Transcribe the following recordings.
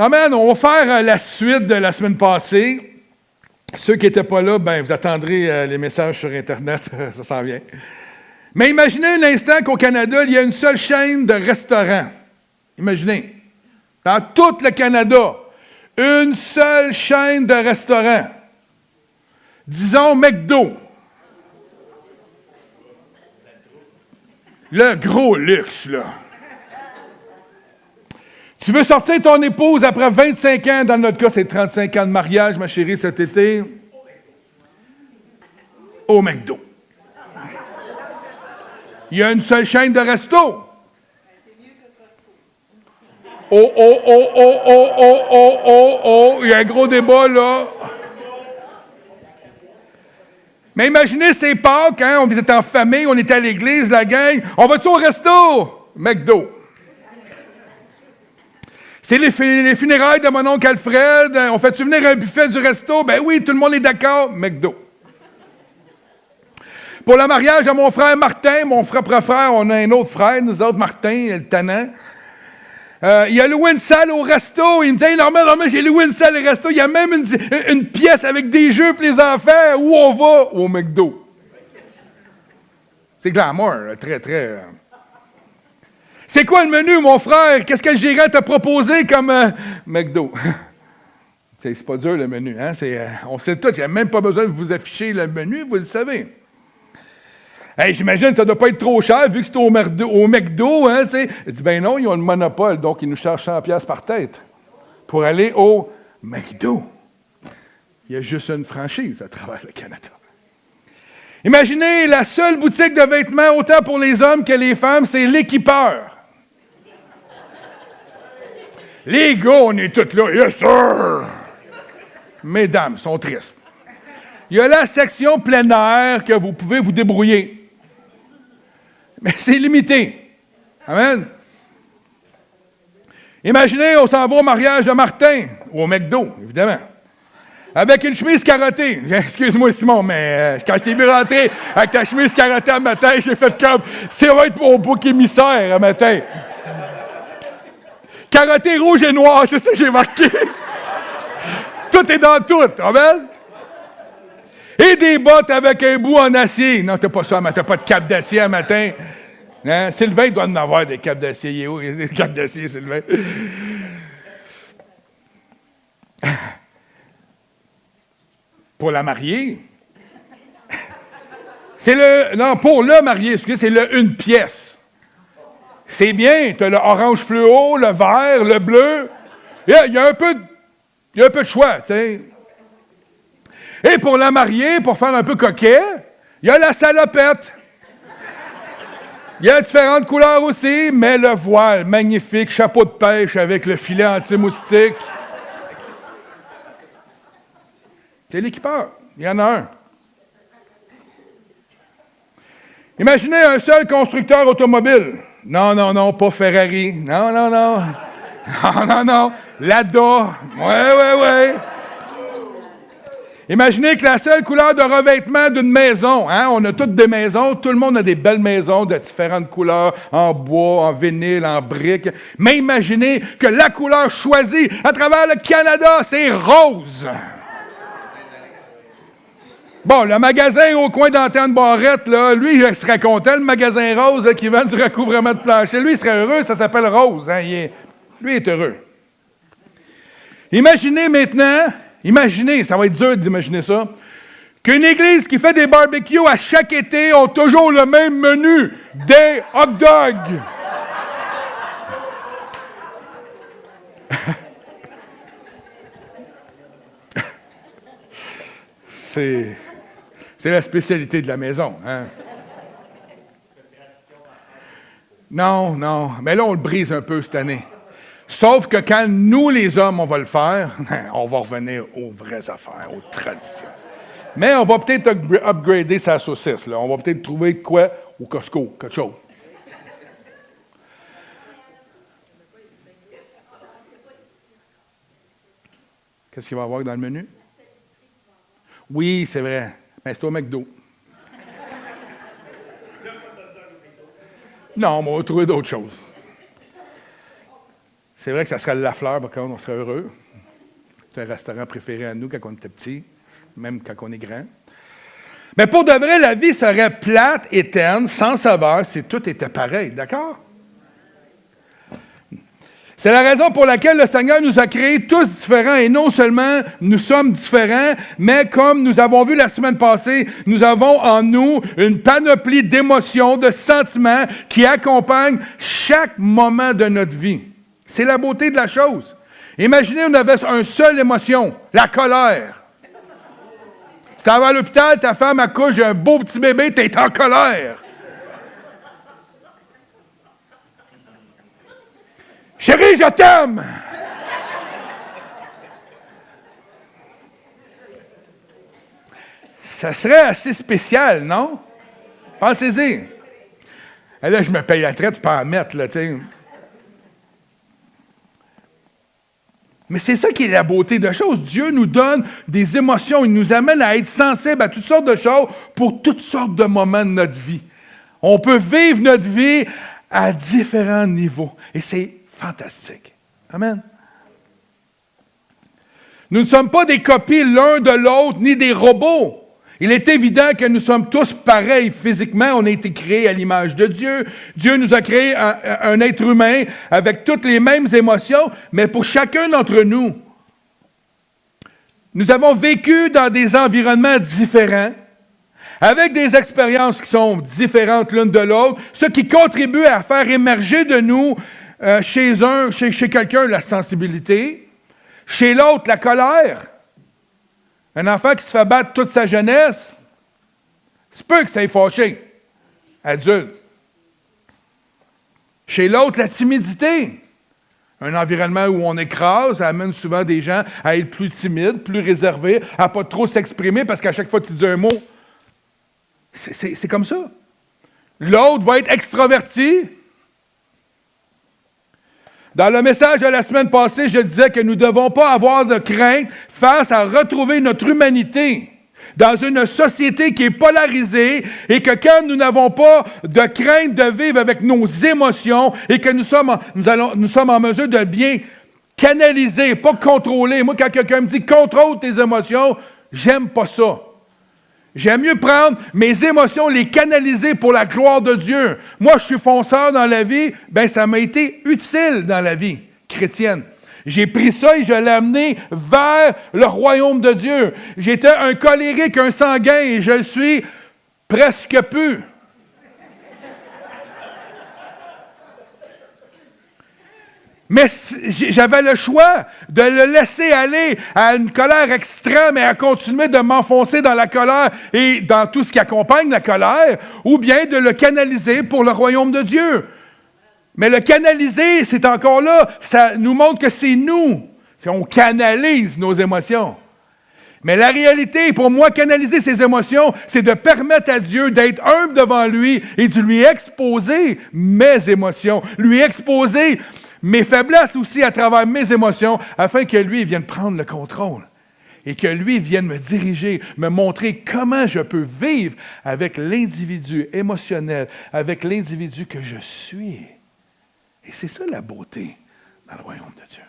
Amen. On va faire la suite de la semaine passée. Ceux qui n'étaient pas là, ben, vous attendrez les messages sur Internet, ça s'en vient. Mais imaginez un instant qu'au Canada, il y a une seule chaîne de restaurants. Imaginez. Dans tout le Canada, une seule chaîne de restaurants. Disons McDo. Le gros luxe, là. Tu veux sortir ton épouse après 25 ans, dans notre cas, c'est 35 ans de mariage, ma chérie, cet été, au McDo. Il y a une seule chaîne de resto. Il y a un gros débat, là. Mais imaginez ces Pâques, hein, on était en famille, on était à l'église, la gang. On va-tu au resto? McDo. C'est les funérailles de mon oncle Alfred. On fait-tu venir un buffet du resto? Ben oui, tout le monde est d'accord. McDo. Pour le mariage de mon frère Martin, mon propre frère, on a un autre frère, nous autres, Martin, le tannant. Il a loué une salle au resto. Il me dit, hey, Normand, j'ai loué une salle au resto. Il y a même une pièce avec des jeux pour les enfants. Où on va? Au McDo. C'est glamour, très, très... C'est quoi le menu, mon frère? Qu'est-ce que le gérant t'a proposé comme McDo? C'est pas dur, le menu. Hein? On sait tout. Il n'y a même pas besoin de vous afficher le menu, vous le savez. Hey, j'imagine que ça ne doit pas être trop cher, vu que c'est au McDo. Hein, il dit, ben non, ils ont le monopole, donc ils nous chargent 100$ par tête pour aller au McDo. Il y a juste une franchise à travers le Canada. Imaginez, la seule boutique de vêtements, autant pour les hommes que les femmes, c'est l'Équipeur. Les gars, on est tous là. Yes, sir! Mesdames sont tristes. Il y a la section plein air que vous pouvez vous débrouiller. Mais c'est limité. Amen? Imaginez, on s'en va au mariage de Martin, ou au McDo, évidemment. Avec une chemise carottée. Excuse-moi, Simon, mais quand je t'ai vu rentrer avec ta chemise carottée un matin, j'ai fait comme, ça va être mon bouc émissaire un matin. Carotté rouge et noir, c'est ça que j'ai marqué. Tout est dans tout, amen? Et des bottes avec un bout en acier. Non, t'as pas ça, mais t'as pas de cape d'acier un matin. Hein? Sylvain doit en avoir des capes d'acier. Il est où? Il y a des capes d'acier, Sylvain. Pour la mariée. Pour le marié, excusez, c'est le une pièce. C'est bien, tu as le orange fluo, le vert, le bleu. Il y a un peu de choix, tu sais. Et pour la mariée, pour faire un peu coquet, il y a la salopette. Il y a différentes couleurs aussi, mais le voile, magnifique, chapeau de pêche avec le filet anti-moustique. C'est l'Équipeur. Il y en a un. Imaginez un seul constructeur automobile. Non, pas Ferrari. Non. Lada. Ouais. Imaginez que la seule couleur de revêtement d'une maison, hein, on a toutes des maisons, tout le monde a des belles maisons de différentes couleurs, en bois, en vinyle, en briques. Mais imaginez que la couleur choisie à travers le Canada, c'est rose. Bon, le magasin au coin d'Antenne Barrette, là, lui, il serait content, le magasin Rose là, qui vend du recouvrement de plancher. Lui, il serait heureux, ça s'appelle Rose. Hein, lui, il est heureux. Imaginez maintenant, ça va être dur d'imaginer ça, qu'une église qui fait des barbecues à chaque été ont toujours le même menu, des hot dogs. C'est la spécialité de la maison. Hein? Non. Mais là, on le brise un peu cette année. Sauf que quand nous, les hommes, on va le faire, on va revenir aux vraies affaires, aux traditions. Mais on va peut-être upgrader sa saucisse. Là. On va peut-être trouver quoi au Costco, quelque chose. Qu'est-ce qu'il va y avoir dans le menu? Oui, c'est vrai. Mais c'est au McDo. Non, mais on va trouver d'autres choses. C'est vrai que ça serait la fleur, par contre, on serait heureux. C'est un restaurant préféré à nous quand on était petits, même quand on est grand. Mais pour de vrai, la vie serait plate et terne, sans saveur, si tout était pareil, d'accord? C'est la raison pour laquelle le Seigneur nous a créés tous différents, et non seulement nous sommes différents, mais comme nous avons vu la semaine passée, nous avons en nous une panoplie d'émotions, de sentiments qui accompagnent chaque moment de notre vie. C'est la beauté de la chose. Imaginez, on avait une seule émotion, la colère. Si tu vas à l'hôpital, ta femme accouche d'un beau petit bébé, tu es en colère. Chérie, je t'aime! Ça serait assez spécial, non? Pensez-y. Et là, je me paye la traite, je peux en mettre, là, tu sais. Mais c'est ça qui est la beauté de la chose. Dieu nous donne des émotions. Il nous amène à être sensibles à toutes sortes de choses pour toutes sortes de moments de notre vie. On peut vivre notre vie à différents niveaux. Et c'est fantastique. Amen. Nous ne sommes pas des copies l'un de l'autre, ni des robots. Il est évident que nous sommes tous pareils physiquement. On a été créés à l'image de Dieu. Dieu nous a créé un être humain avec toutes les mêmes émotions, mais pour chacun d'entre nous, nous avons vécu dans des environnements différents, avec des expériences qui sont différentes l'une de l'autre, ce qui contribue à faire émerger de nous, chez quelqu'un, la sensibilité, chez l'autre, la colère. Un enfant qui se fait battre toute sa jeunesse, c'est peu que ça ait fâché, adulte. Chez l'autre, la timidité. Un environnement où on écrase, amène souvent des gens à être plus timides, plus réservés, à ne pas trop s'exprimer parce qu'à chaque fois que tu dis un mot, c'est comme ça. L'autre va être extraverti. Dans le message de la semaine passée, je disais que nous ne devons pas avoir de crainte face à retrouver notre humanité dans une société qui est polarisée et que quand nous n'avons pas de crainte de vivre avec nos émotions et que nous sommes en mesure de bien canaliser, pas contrôler. Moi, quand quelqu'un me dit « contrôle tes émotions », j'aime pas ça. J'aime mieux prendre mes émotions, les canaliser pour la gloire de Dieu. Moi, je suis fonceur dans la vie, ça m'a été utile dans la vie chrétienne. J'ai pris ça et je l'ai amené vers le royaume de Dieu. J'étais un colérique, un sanguin, et je le suis presque plus. Mais j'avais le choix de le laisser aller à une colère extrême et à continuer de m'enfoncer dans la colère et dans tout ce qui accompagne la colère, ou bien de le canaliser pour le royaume de Dieu. Mais le canaliser, c'est encore là, ça nous montre que c'est nous. On canalise nos émotions. Mais la réalité, pour moi, canaliser ses émotions, c'est de permettre à Dieu d'être humble devant lui et de lui exposer mes émotions, lui exposer mes faiblesses aussi à travers mes émotions, afin que lui vienne prendre le contrôle et que lui vienne me diriger, me montrer comment je peux vivre avec l'individu émotionnel, avec l'individu que je suis. Et c'est ça la beauté dans le royaume de Dieu.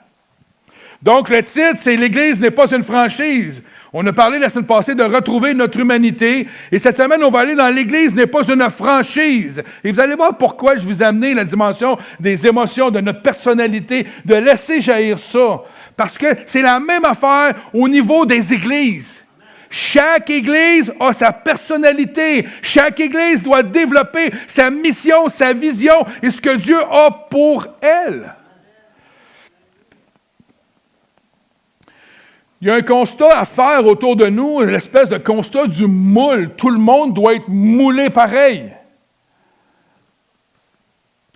Donc le titre, c'est « L'Église n'est pas une franchise ». On a parlé la semaine passée de retrouver notre humanité. Et cette semaine, on va aller dans l'Église n'est pas une franchise. Et vous allez voir pourquoi je vous ai amené la dimension des émotions, de notre personnalité, de laisser jaillir ça. Parce que c'est la même affaire au niveau des églises. Chaque église a sa personnalité. Chaque église doit développer sa mission, sa vision et ce que Dieu a pour elle. Il y a un constat à faire autour de nous, l'espèce de constat du moule. Tout le monde doit être moulé pareil.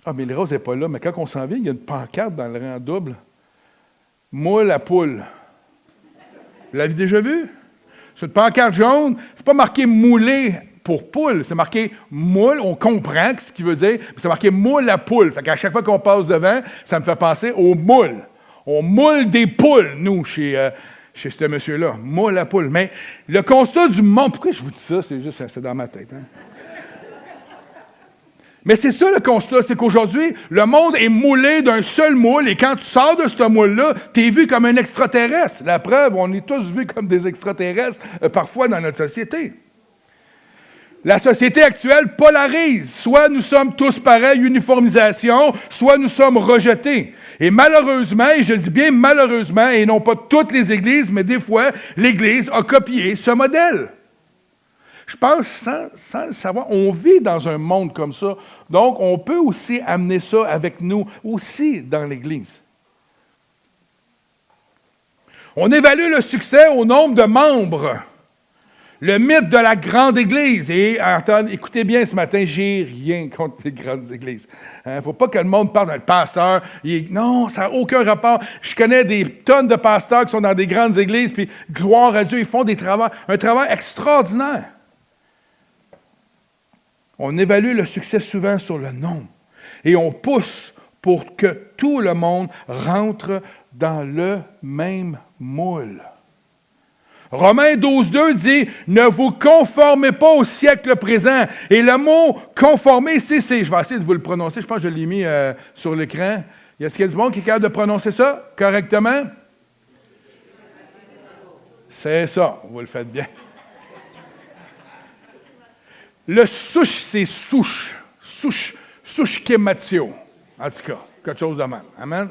Ah, mais Rose n'est pas là, mais quand on s'en vient, il y a une pancarte dans le rang double. Moule à poule. Vous l'avez déjà vu? C'est une pancarte jaune, c'est pas marqué moulé pour poule, c'est marqué moule, on comprend ce qu'il veut dire, mais c'est marqué moule à poule. Fait qu'à chaque fois qu'on passe devant, ça me fait penser au moule. On moule des poules, nous, chez ce monsieur-là, moule à poule. Mais le constat du monde, pourquoi je vous dis ça? C'est juste, c'est dans ma tête. Hein? Mais c'est ça le constat, c'est qu'aujourd'hui, le monde est moulé d'un seul moule, et quand tu sors de ce moule-là, tu es vu comme un extraterrestre. La preuve, on est tous vus comme des extraterrestres, parfois dans notre société. La société actuelle polarise. Soit nous sommes tous pareils, uniformisation, soit nous sommes rejetés. Et malheureusement, et je dis bien malheureusement, et non pas toutes les églises, mais des fois, l'Église a copié ce modèle. Je pense, sans le savoir, on vit dans un monde comme ça. Donc, on peut aussi amener ça avec nous, aussi dans l'Église. On évalue le succès au nombre de membres. Le mythe de la grande Église. Et attendez, écoutez bien ce matin, j'ai rien contre les grandes églises. Il ne faut pas que le monde parle d'un pasteur. Non, ça n'a aucun rapport. Je connais des tonnes de pasteurs qui sont dans des grandes églises, puis gloire à Dieu, ils font un travail extraordinaire. On évalue le succès souvent sur le nombre. Et on pousse pour que tout le monde rentre dans le même moule. Romains 12,2 dit « Ne vous conformez pas au siècle présent ». Et le mot « conformer », je vais essayer de vous le prononcer, je pense que je l'ai mis sur l'écran. Est-ce qu'il y a du monde qui est capable de prononcer ça correctement? C'est ça, vous le faites bien. Le souche, c'est souche kématio. En tout cas, quelque chose de même. Amen?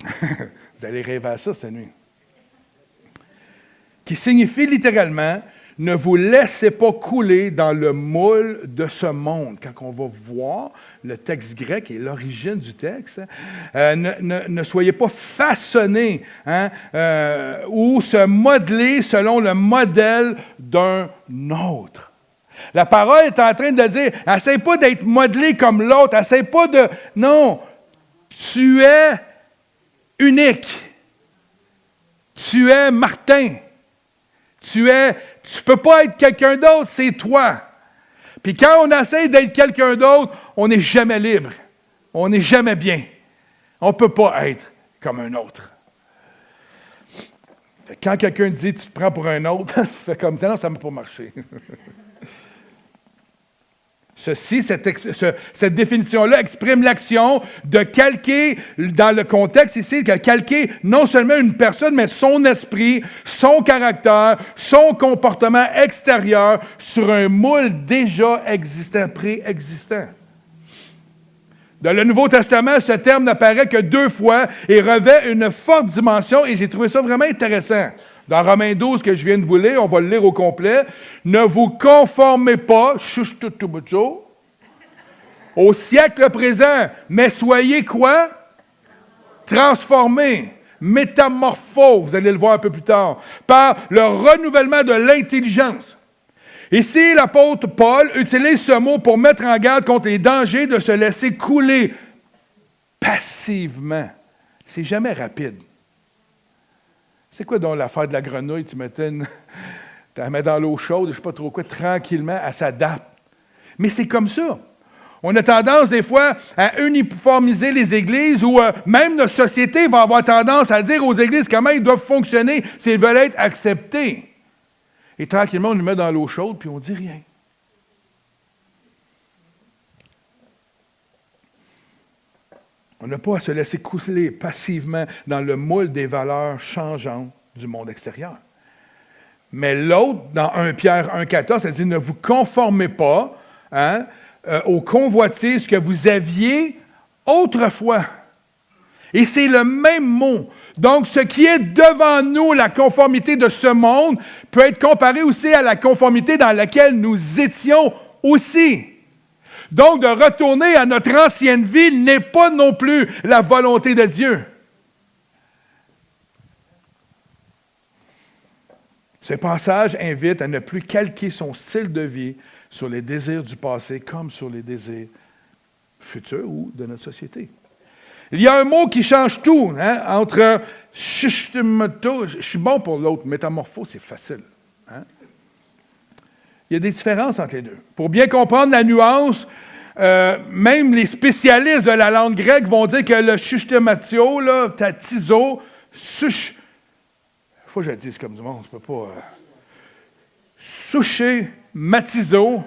Vous allez rêver à ça cette nuit. Qui signifie littéralement « Ne vous laissez pas couler dans le moule de ce monde ». Quand on va voir le texte grec et l'origine du texte, ne soyez pas façonnés ou se modeler selon le modèle d'un autre. La parole est en train de dire « Essaye pas d'être modelé comme l'autre, essaye pas de... » Non, tu es unique. Tu es Martin. Tu ne peux pas être quelqu'un d'autre, c'est toi. Puis quand on essaie d'être quelqu'un d'autre, on n'est jamais libre. On n'est jamais bien. On ne peut pas être comme un autre. Quand quelqu'un dit « tu te prends pour un autre », ça fait comme ça, non, ça ne m'a pas marché. Cette définition-là exprime l'action de calquer, dans le contexte ici, de calquer non seulement une personne, mais son esprit, son caractère, son comportement extérieur sur un moule déjà existant, préexistant. Dans le Nouveau Testament, ce terme n'apparaît que 2 fois et revêt une forte dimension, et j'ai trouvé ça vraiment intéressant. Dans Romains 12, que je viens de vous lire, on va le lire au complet. « Ne vous conformez pas, au siècle présent, mais soyez quoi? Transformés, métamorphos, vous allez le voir un peu plus tard, par le renouvellement de l'intelligence. » Ici, l'apôtre Paul utilise ce mot pour mettre en garde contre les dangers de se laisser couler passivement. C'est jamais rapide. C'est quoi donc l'affaire de la grenouille? Tu la mets dans l'eau chaude, je ne sais pas trop quoi, tranquillement, elle s'adapte. Mais c'est comme ça. On a tendance des fois à uniformiser les églises ou même notre société va avoir tendance à dire aux églises comment ils doivent fonctionner s'ils veulent être acceptés. Et tranquillement, on les met dans l'eau chaude puis on ne dit rien. On n'a pas à se laisser couler passivement dans le moule des valeurs changeantes du monde extérieur. Mais l'autre, dans 1 Pierre 1,14, ça dit « Ne vous conformez pas aux convoitises que vous aviez autrefois. » Et c'est le même mot. Donc, ce qui est devant nous, la conformité de ce monde, peut être comparé aussi à la conformité dans laquelle nous étions aussi. Donc, de retourner à notre ancienne vie n'est pas non plus la volonté de Dieu. Ce passage invite à ne plus calquer son style de vie sur les désirs du passé comme sur les désirs futurs ou de notre société. Il y a un mot qui change tout, entre « je suis bon pour l'autre », « métamorphose », c'est facile. Il y a des différences entre les deux. Pour bien comprendre la nuance, même les spécialistes de la langue grecque vont dire que le chustematio, tatizo, sush, il faut que je le dise comme du monde, je ne peux pas. Souché, matizo,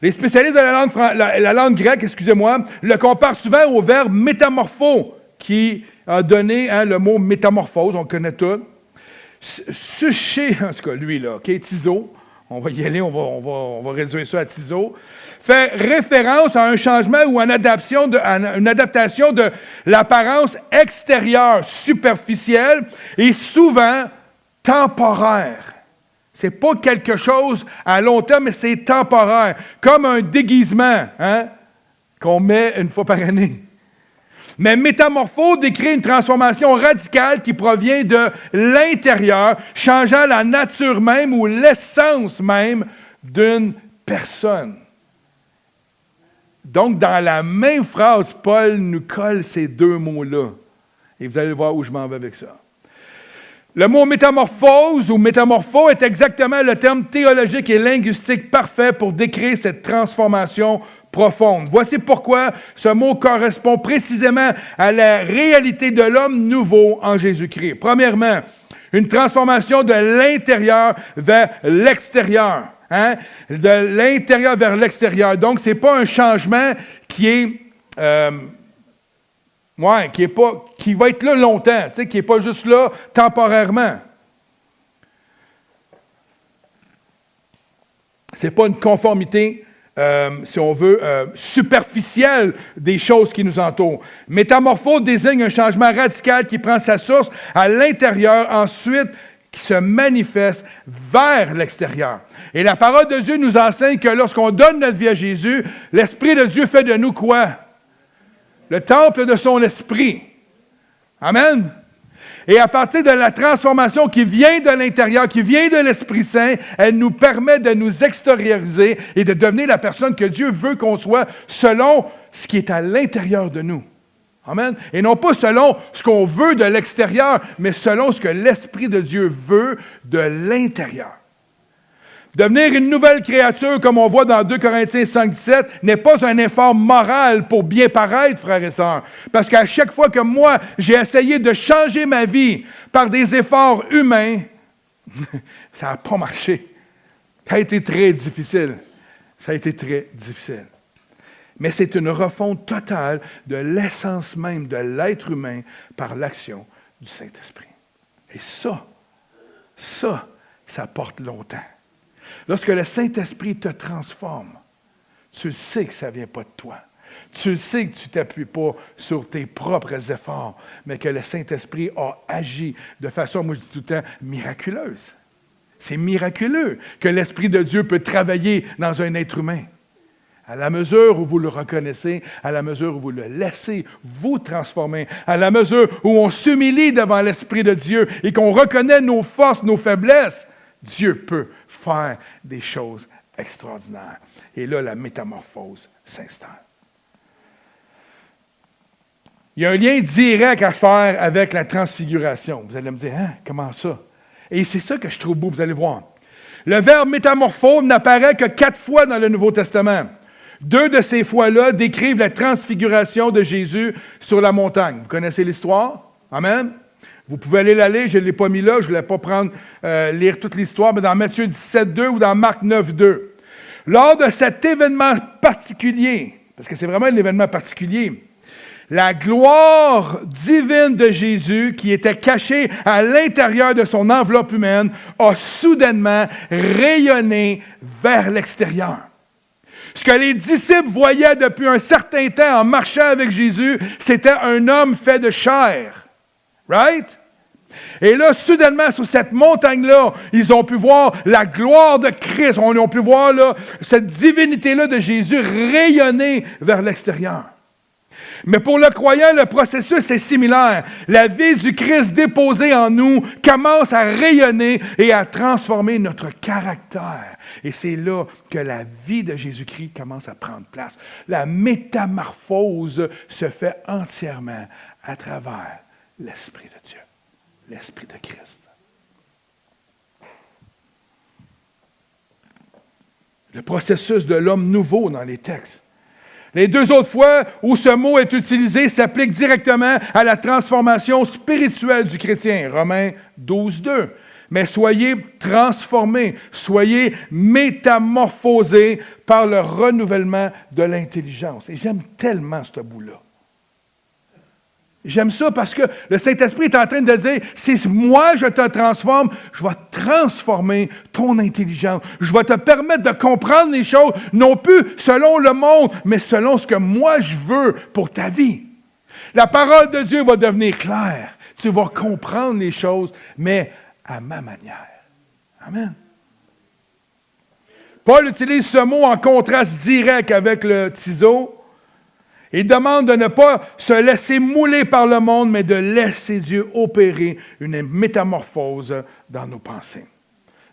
Les spécialistes de la langue grecque, le comparent souvent au verbe métamorpho, qui a donné le mot métamorphose, on le connaît tout. Suché, en tout cas, lui, là, Tiso, on va y aller, on va réduire ça à Tiso, fait référence à un changement ou à une adaptation de l'apparence extérieure, superficielle et souvent temporaire. C'est pas quelque chose à long terme, mais c'est temporaire, comme un déguisement qu'on met une fois par année. Mais métamorphose décrit une transformation radicale qui provient de l'intérieur, changeant la nature même ou l'essence même d'une personne. Donc, dans la même phrase, Paul nous colle ces deux mots-là. Et vous allez voir où je m'en vais avec ça. Le mot métamorphose ou métamorpho est exactement le terme théologique et linguistique parfait pour décrire cette transformation profonde. Voici pourquoi ce mot correspond précisément à la réalité de l'homme nouveau en Jésus-Christ. Premièrement, une transformation de l'intérieur vers l'extérieur. De l'intérieur vers l'extérieur. Donc, ce n'est pas un changement qui va être là longtemps, qui n'est pas juste là temporairement. Ce n'est pas une conformité, si on veut, superficielle des choses qui nous entourent. Métamorphose désigne un changement radical qui prend sa source à l'intérieur, ensuite qui se manifeste vers l'extérieur. Et la parole de Dieu nous enseigne que lorsqu'on donne notre vie à Jésus, l'Esprit de Dieu fait de nous quoi? Le temple de son esprit. Amen. Et à partir de la transformation qui vient de l'intérieur, qui vient de l'Esprit Saint, elle nous permet de nous extérioriser et de devenir la personne que Dieu veut qu'on soit selon ce qui est à l'intérieur de nous. Amen. Et non pas selon ce qu'on veut de l'extérieur, mais selon ce que l'Esprit de Dieu veut de l'intérieur. Devenir une nouvelle créature, comme on voit dans 2 Corinthiens 5,17, n'est pas un effort moral pour bien paraître, frères et sœurs. Parce qu'à chaque fois que moi, j'ai essayé de changer ma vie par des efforts humains, ça n'a pas marché. Ça a été très difficile. Mais c'est une refonte totale de l'essence même de l'être humain par l'action du Saint-Esprit. Et ça porte longtemps. Lorsque le Saint-Esprit te transforme, tu sais que ça ne vient pas de toi. Tu sais que tu ne t'appuies pas sur tes propres efforts, mais que le Saint-Esprit a agi de façon, moi je dis tout le temps, miraculeuse. C'est miraculeux que l'Esprit de Dieu peut travailler dans un être humain. À la mesure où vous le reconnaissez, à la mesure où vous le laissez vous transformer, à la mesure où on s'humilie devant l'Esprit de Dieu et qu'on reconnaît nos forces, nos faiblesses, Dieu peut faire des choses extraordinaires. Et là, la métamorphose s'installe. Il y a un lien direct à faire avec la transfiguration. Vous allez me dire, comment ça? Et c'est ça que je trouve beau, vous allez voir. Le verbe métamorphose n'apparaît que 4 fois dans le Nouveau Testament. 2 de ces fois-là décrivent la transfiguration de Jésus sur la montagne. Vous connaissez l'histoire? Amen? Vous pouvez aller la lire, je ne l'ai pas mis là, je ne voulais pas lire toute l'histoire, mais dans Matthieu 17,2 ou dans Marc 9,2. Lors de cet événement particulier, parce que c'est vraiment un événement particulier, la gloire divine de Jésus, qui était cachée à l'intérieur de son enveloppe humaine, a soudainement rayonné vers l'extérieur. Ce que les disciples voyaient depuis un certain temps en marchant avec Jésus, c'était un homme fait de chair. Right? Et là, soudainement, sur cette montagne-là, ils ont pu voir la gloire de Christ. Ils ont pu voir là, cette divinité-là de Jésus rayonner vers l'extérieur. Mais pour le croyant, le processus est similaire. La vie du Christ déposée en nous commence à rayonner et à transformer notre caractère. Et c'est là que la vie de Jésus-Christ commence à prendre place. La métamorphose se fait entièrement à travers l'Esprit de Dieu, l'Esprit de Christ. Le processus de l'homme nouveau dans les textes. Les 2 autres fois où ce mot est utilisé s'appliquent directement à la transformation spirituelle du chrétien. Romains 12,2. mais soyez transformés, soyez métamorphosés par le renouvellement de l'intelligence. Et j'aime tellement ce bout-là. J'aime ça parce que le Saint-Esprit est en train de dire, si moi je te transforme, je vais transformer ton intelligence. Je vais te permettre de comprendre les choses, non plus selon le monde, mais selon ce que moi je veux pour ta vie. La parole de Dieu va devenir claire. Tu vas comprendre les choses, mais à ma manière. Amen. Paul utilise ce mot en contraste direct avec le ciseau. Il demande de ne pas se laisser mouler par le monde, mais de laisser Dieu opérer une métamorphose dans nos pensées.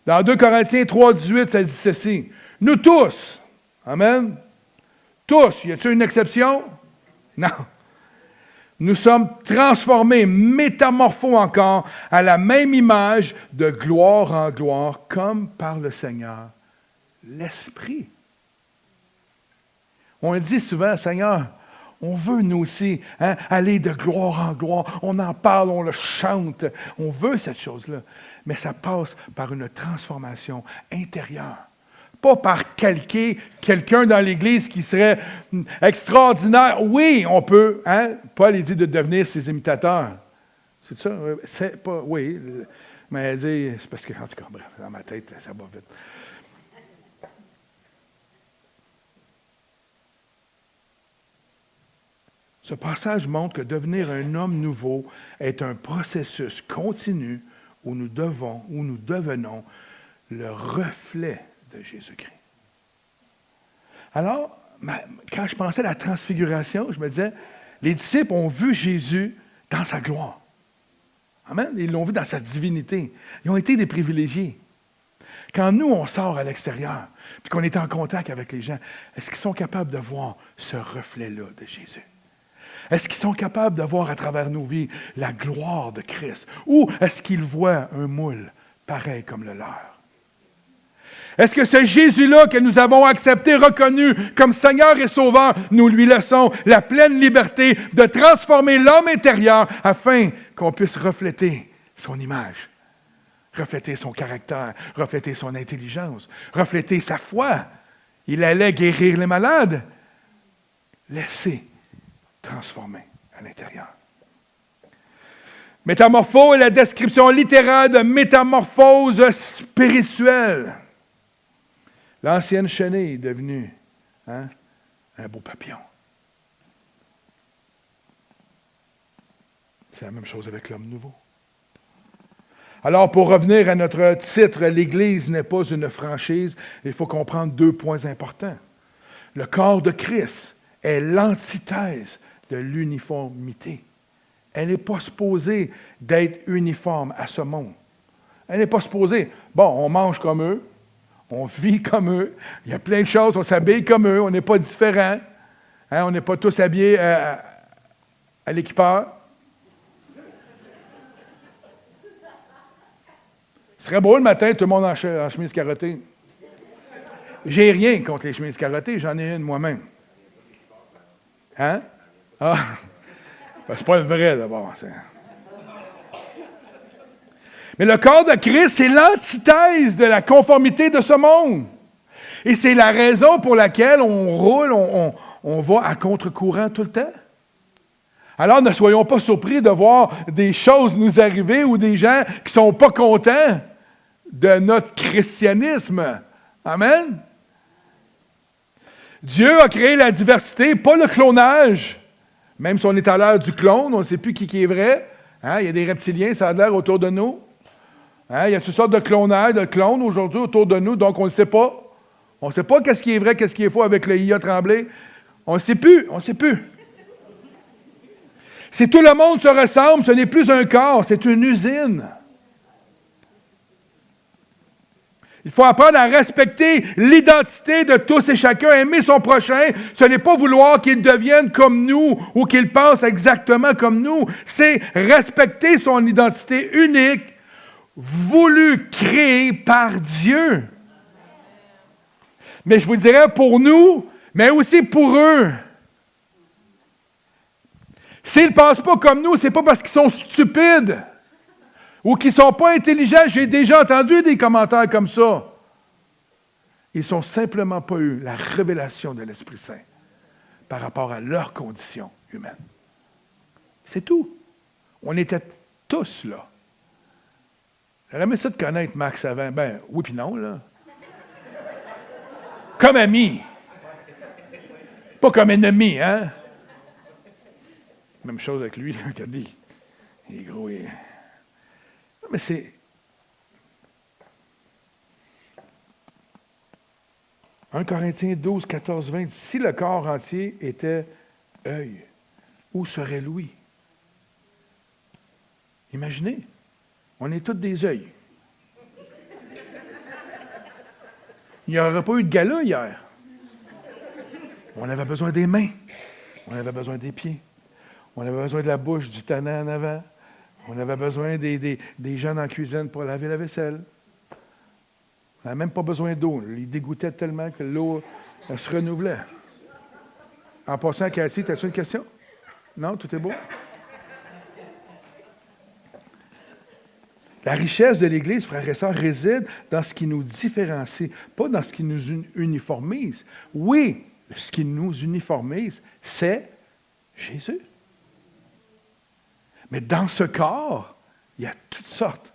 Dans 2 Corinthiens 3, 18, ça dit ceci. Nous tous, amen, tous, y a-t-il une exception? Non. Nous sommes transformés, métamorphos encore, à la même image de gloire en gloire, comme par le Seigneur, l'Esprit. On dit souvent, Seigneur, on veut nous aussi aller de gloire en gloire. On en parle, on le chante. On veut cette chose-là. Mais ça passe par une transformation intérieure. Pas par calquer quelqu'un dans l'Église qui serait extraordinaire. Oui, on peut. Paul il dit de devenir ses imitateurs. C'est ça? C'est pas, oui. Mais elle dit, c'est parce que, en tout cas, bref, dans ma tête, ça va vite. Ce passage montre que devenir un homme nouveau est un processus continu où nous devenons le reflet de Jésus-Christ. Alors, quand je pensais à la transfiguration, je me disais, les disciples ont vu Jésus dans sa gloire. Amen? Ils l'ont vu dans sa divinité. Ils ont été des privilégiés. Quand nous, on sort à l'extérieur, puis qu'on est en contact avec les gens, est-ce qu'ils sont capables de voir ce reflet-là de Jésus? Est-ce qu'ils sont capables de voir à travers nos vies la gloire de Christ? Ou est-ce qu'ils voient un moule pareil comme le leur? Est-ce que ce Jésus-là que nous avons accepté, reconnu comme Seigneur et Sauveur, nous lui laissons la pleine liberté de transformer l'homme intérieur afin qu'on puisse refléter son image, refléter son caractère, refléter son intelligence, refléter sa foi? Il allait guérir les malades. Laissez transformer à l'intérieur. Métamorphose est la description littérale de métamorphose spirituelle. L'ancienne chenille est devenue un beau papillon. C'est la même chose avec l'homme nouveau. Alors, pour revenir à notre titre, l'Église n'est pas une franchise, il faut comprendre 2 points importants. Le corps de Christ est l'antithèse de l'uniformité. Elle n'est pas supposée d'être uniforme à ce monde. Elle n'est pas supposée, on mange comme eux, on vit comme eux, il y a plein de choses, on s'habille comme eux, on n'est pas différents, on n'est pas tous habillés à l'équipeur. Ce serait beau le matin, tout le monde en chemise carottée. J'ai rien contre les chemises carottées, j'en ai une moi-même. Hein? Ah! C'est pas le vrai d'abord. Mais le corps de Christ, c'est l'antithèse de la conformité de ce monde. Et c'est la raison pour laquelle on roule, on va à contre-courant tout le temps. Alors ne soyons pas surpris de voir des choses nous arriver ou des gens qui ne sont pas contents de notre christianisme. Amen? Dieu a créé la diversité, pas le clonage. Même si on est à l'heure du clone, on ne sait plus qui est vrai. Il y a des reptiliens, ça a l'air autour de nous. Il y a toutes sortes de clonages, de clones aujourd'hui autour de nous, donc on ne le sait pas. On ne sait pas qu'est-ce qui est vrai, qu'est-ce qui est faux avec le IA Tremblay. On ne sait plus, on ne sait plus. Si tout le monde se ressemble, ce n'est plus un corps, c'est une usine. Il faut apprendre à respecter l'identité de tous et chacun. Aimer son prochain, ce n'est pas vouloir qu'il devienne comme nous ou qu'il pense exactement comme nous. C'est respecter son identité unique, voulue, créée par Dieu. Mais je vous dirais pour nous, mais aussi pour eux. S'ils ne pensent pas comme nous, ce n'est pas parce qu'ils sont stupides. ou qui ne sont pas intelligents. J'ai déjà entendu des commentaires comme ça. Ils n'ont simplement pas eu la révélation de l'Esprit Saint par rapport à leur condition humaine. C'est tout. On était tous là. J'aurais aimé ça de connaître Max avant. Ben, oui puis non, là. Comme ami. Pas comme ennemi, hein? Même chose avec lui, là, regardez. Il est gros. Non, mais c'est... 1 Corinthiens 12, 14, 20. Si le corps entier était œil, où serait l'ouïe? Imaginez, on est tous des œils. Il n'y aurait pas eu de gala hier. On avait besoin des mains, on avait besoin des pieds, on avait besoin de la bouche, du tannant en avant, on avait besoin des gens en cuisine pour laver la vaisselle. On n'avait même pas besoin d'eau. Il dégoûtait tellement que l'eau, elle se renouvelait. En passant, Cassie, as-tu une question? Non? Tout est beau? La richesse de l'Église, frères et sœurs, réside dans ce qui nous différencie, pas dans ce qui nous uniformise. Oui, ce qui nous uniformise, c'est Jésus. Mais dans ce corps, il y a toutes sortes.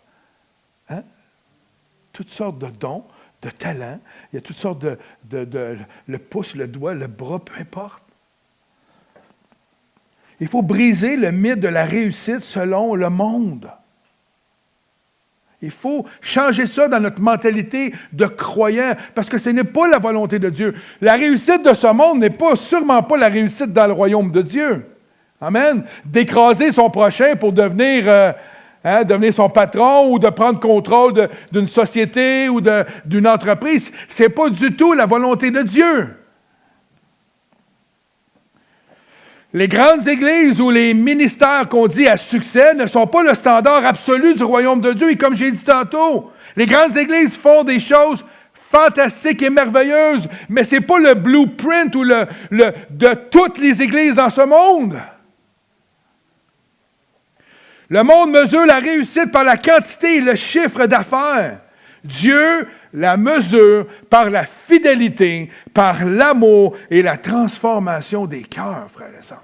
Hein? Toutes sortes de dons, de talents. Il y a toutes sortes le pouce, le doigt, le bras, peu importe. Il faut briser le mythe de la réussite selon le monde. Il faut changer ça dans notre mentalité de croyant, parce que ce n'est pas la volonté de Dieu. La réussite de ce monde n'est sûrement pas la réussite dans le royaume de Dieu. Amen. D'écraser son prochain pour devenir son patron ou de prendre contrôle d'une société ou d'une entreprise, ce n'est pas du tout la volonté de Dieu. Les grandes églises ou les ministères qu'on dit à succès ne sont pas le standard absolu du royaume de Dieu. Et comme j'ai dit tantôt, les grandes églises font des choses fantastiques et merveilleuses, mais ce n'est pas le blueprint ou de toutes les églises dans ce monde. Le monde mesure la réussite par la quantité et le chiffre d'affaires. Dieu la mesure par la fidélité, par l'amour et la transformation des cœurs, frères et sœurs.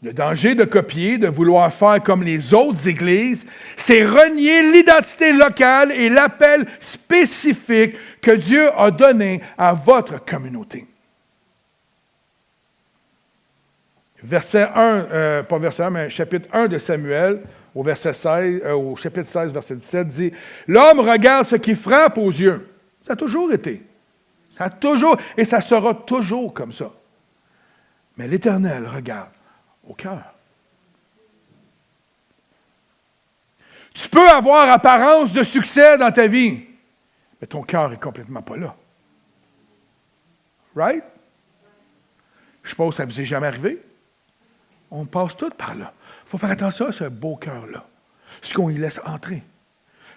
Le danger de copier, de vouloir faire comme les autres églises, c'est renier l'identité locale et l'appel spécifique que Dieu a donné à votre communauté. Verset 1, pas verset 1, mais chapitre 1 de Samuel, au chapitre 16, verset 17, dit « L'homme regarde ce qui frappe aux yeux. » Ça a toujours été. Et ça sera toujours comme ça. Mais l'Éternel regarde au cœur. Tu peux avoir apparence de succès dans ta vie, mais ton cœur est complètement pas là. Right? Je suppose que ça ne vous est jamais arrivé. On passe tout par là. Il faut faire attention à ce beau cœur-là. Ce qu'on y laisse entrer.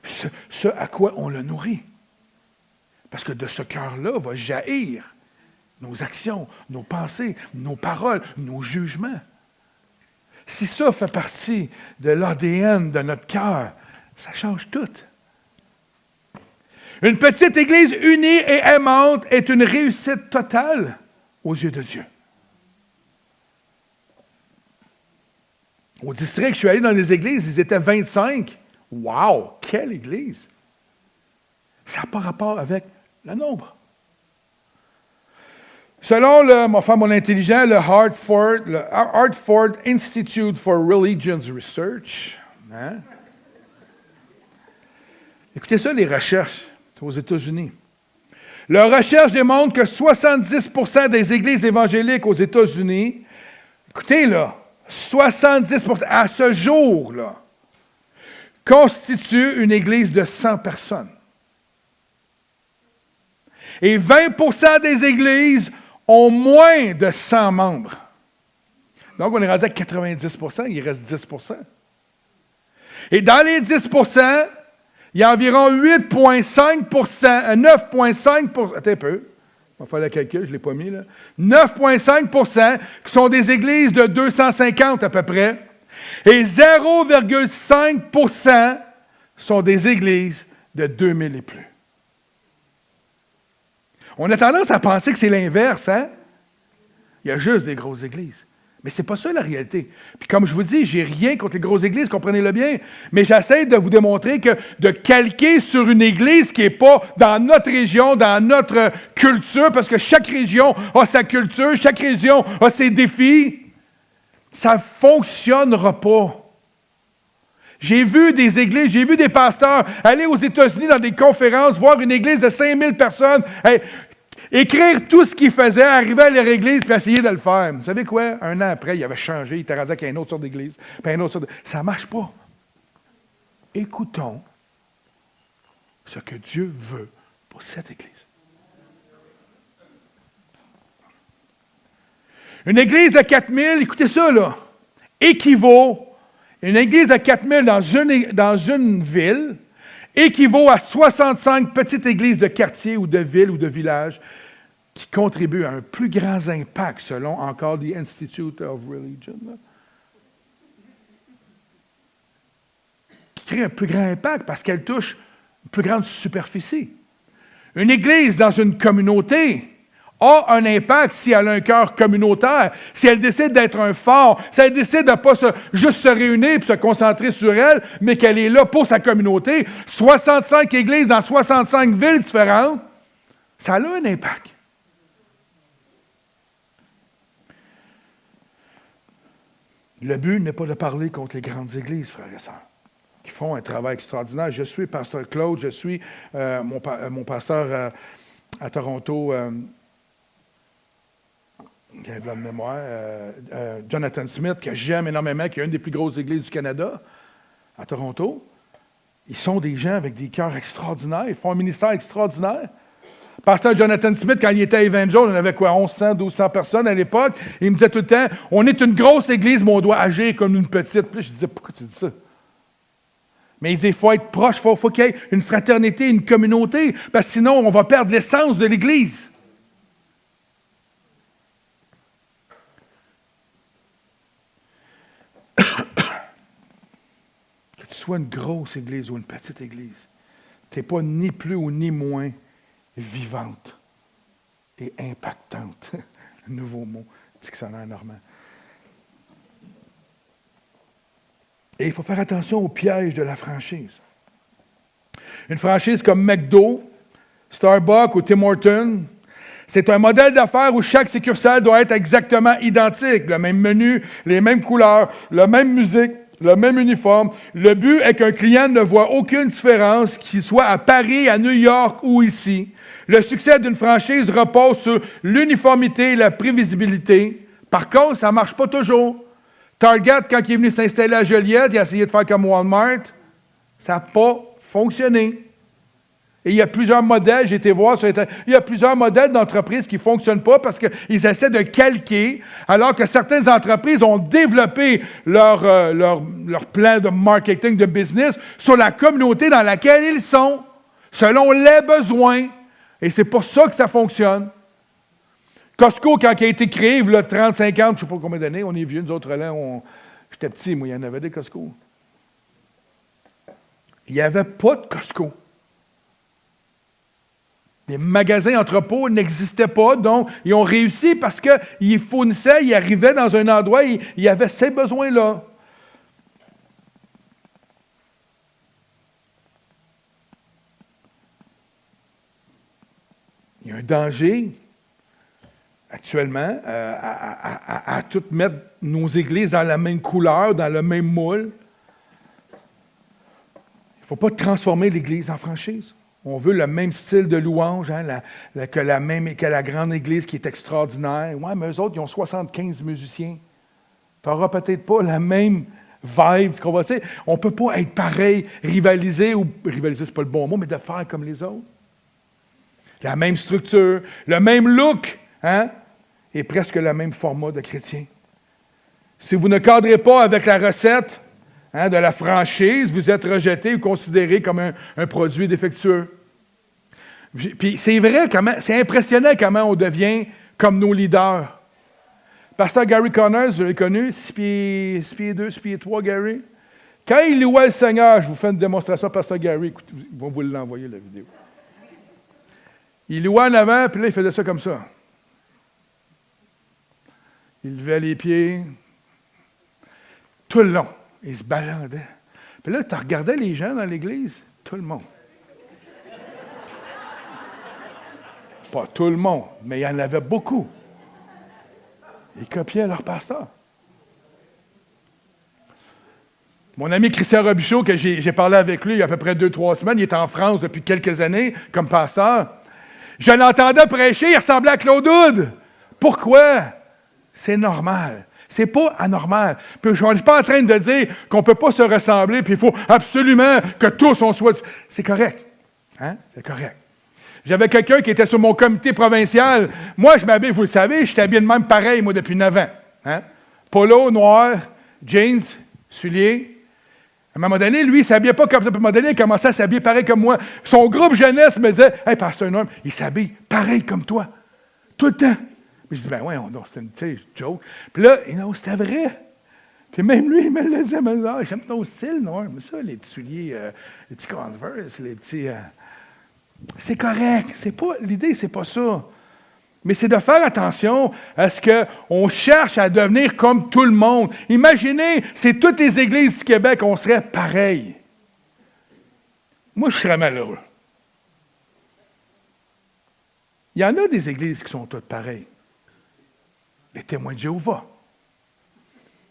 Ce à quoi on le nourrit. Parce que de ce cœur-là va jaillir nos actions, nos pensées, nos paroles, nos jugements. Si ça fait partie de l'ADN de notre cœur, ça change tout. Une petite église unie et aimante est une réussite totale aux yeux de Dieu. Au district, je suis allé dans les églises, ils étaient 25. Wow! Quelle église! Ça n'a pas rapport avec le nombre. Selon mon intelligent, le Hartford Institute for Religions Research, hein? Écoutez ça, les recherches aux États-Unis. Leur recherche démontre que 70% des églises évangéliques aux États-Unis, écoutez là, 70% à ce jour-là, constituent une église de 100 personnes. Et 20% des églises ont moins de 100 membres. Donc, on est rendu à 90%, il reste 10%. Et dans les 10%, il y a environ 8,5%, 9,5%, attends un peu, On va faire le calcul, je ne l'ai pas mis là. 9,5 % qui sont des églises de 250 à peu près. Et 0,5 % sont des églises de 2000 et plus. On a tendance à penser que c'est l'inverse, hein? Il y a juste des grosses églises. Mais ce n'est pas ça la réalité. Puis comme je vous dis, je n'ai rien contre les grosses églises, comprenez-le bien, mais j'essaie de vous démontrer que de calquer sur une église qui n'est pas dans notre région, dans notre culture, parce que chaque région a sa culture, chaque région a ses défis, ça ne fonctionnera pas. J'ai vu des églises, j'ai vu des pasteurs aller aux États-Unis dans des conférences, voir une église de 5000 personnes, écrire tout ce qu'il faisait, arriver à leur église puis essayer de le faire. Vous savez quoi? Un an après, il avait changé, il était rendu avec une autre sorte d'église, puis une autre sorte de... Ça ne marche pas. Écoutons ce que Dieu veut pour cette église. Une église de 4000, écoutez ça, là, équivaut, une église de 4000 dans une ville, équivaut à 65 petites églises de quartier ou de ville ou de village qui contribuent à un plus grand impact, selon encore the Institute of Religion, là, qui crée un plus grand impact parce qu'elle touche une plus grande superficie. Une église dans une communauté a un impact si elle a un cœur communautaire, si elle décide d'être un phare, si elle décide de ne pas juste se réunir et se concentrer sur elle, mais qu'elle est là pour sa communauté. 65 églises dans 65 villes différentes, ça a un impact. Le but n'est pas de parler contre les grandes églises, frères et sœurs, qui font un travail extraordinaire. Je suis pasteur Claude, je suis mon pasteur à Toronto, qui a un blanc de mémoire, Jonathan Smith, que j'aime énormément, qui est une des plus grosses églises du Canada, à Toronto. Ils sont des gens avec des cœurs extraordinaires, ils font un ministère extraordinaire. Pasteur Jonathan Smith, quand il était à Evangel, on avait quoi, 1100, 1200 personnes à l'époque. Il me disait tout le temps, on est une grosse église, mais on doit agir comme une petite. Puis je disais, pourquoi tu dis ça? Mais il disait, il faut être proche, il faut qu'il y ait une fraternité, une communauté, parce que sinon, on va perdre l'essence de l'église. Que tu sois une grosse église ou une petite église, tu n'es pas ni plus ou ni moins vivante et impactante. Un nouveau mot, dictionnaire normand. Et il faut faire attention au piège de la franchise. Une franchise comme McDo, Starbucks ou Tim Hortons, c'est un modèle d'affaires où chaque succursale doit être exactement identique. Le même menu, les mêmes couleurs, la même musique, le même uniforme. Le but est qu'un client ne voit aucune différence, qu'il soit à Paris, à New York ou ici. Le succès d'une franchise repose sur l'uniformité et la prévisibilité. Par contre, ça ne marche pas toujours. Target, quand il est venu s'installer à Joliette, il a essayé de faire comme Walmart. Ça n'a pas fonctionné. Et il y a plusieurs modèles, j'ai été voir, il y a plusieurs modèles d'entreprises qui ne fonctionnent pas parce qu'ils essaient de calquer, alors que certaines entreprises ont développé leur plan de marketing, de business, sur la communauté dans laquelle ils sont, selon les besoins. Et c'est pour ça que ça fonctionne. Costco, quand il a été créé, il y a 30, 50, je ne sais pas combien d'années, on est vieux, nous autres là, j'étais petit, moi, il y en avait des Costco. Il n'y avait pas de Costco. Les magasins entrepôts n'existaient pas, donc ils ont réussi parce qu'ils fournissaient, ils arrivaient dans un endroit, il y avait ces besoins-là. Il y a un danger actuellement à tout mettre nos églises dans la même couleur, dans le même moule. Il ne faut pas transformer l'Église en franchise. On veut le même style de louange que la grande Église qui est extraordinaire. Oui, mais eux autres, ils ont 75 musiciens. Tu n'auras peut-être pas la même vibe. On ne peut pas être pareil, rivaliser, ce n'est pas le bon mot, mais de faire comme les autres. La même structure, le même look, et presque le même format de chrétien. Si vous ne cadrez pas avec la recette de la franchise, vous êtes rejeté ou considéré comme un produit défectueux. Puis c'est vrai, c'est impressionnant comment on devient comme nos leaders. Pasteur Gary Connors, vous l'avez connu, 6 pieds 2, 6 pieds 3, Gary. Quand il louait le Seigneur, je vous fais une démonstration, Pasteur Gary, écoutez, ils vont vous l'envoyer, la vidéo. Il louait en avant, puis là, il faisait ça comme ça. Il levait les pieds, tout le long. Il se baladait. Puis là, tu regardais les gens dans l'église, tout le monde. Pas tout le monde, mais il y en avait beaucoup. Ils copiaient leur pasteur. Mon ami Christian Robichaud, que j'ai parlé avec lui il y a à peu près 2-3 semaines, il est en France depuis quelques années comme pasteur. Je l'entendais prêcher, il ressemblait à Claude Hood. Pourquoi? C'est normal. C'est pas anormal. Puis je ne suis pas en train de dire qu'on ne peut pas se ressembler, puis il faut absolument que tous on soit... C'est correct. Hein? C'est correct. J'avais quelqu'un qui était sur mon comité provincial. Moi, je m'habille, vous le savez, je suis habillé de même pareil, moi, depuis 9 ans. Hein? Polo, noir, jeans, souliers. À un moment donné, lui, il ne s'habillait pas comme ça. À un moment donné, il commençait à s'habiller pareil comme moi. Son groupe jeunesse me disait « Hey, pasteur Norm, il s'habille pareil comme toi. Tout le temps. » Puis je dis « Ben ouais, c'est une joke. » Puis là, c'était vrai. Puis même lui, il me le disait « J'aime ton style, Norm. Ça, les petits souliers, les petits Converse, les petits... C'est correct. L'idée, c'est pas ça. Mais c'est de faire attention à ce qu'on cherche à devenir comme tout le monde. Imaginez, c'est toutes les églises du Québec, on serait pareil. Moi, je serais malheureux. Il y en a des églises qui sont toutes pareilles. Les témoins de Jéhovah.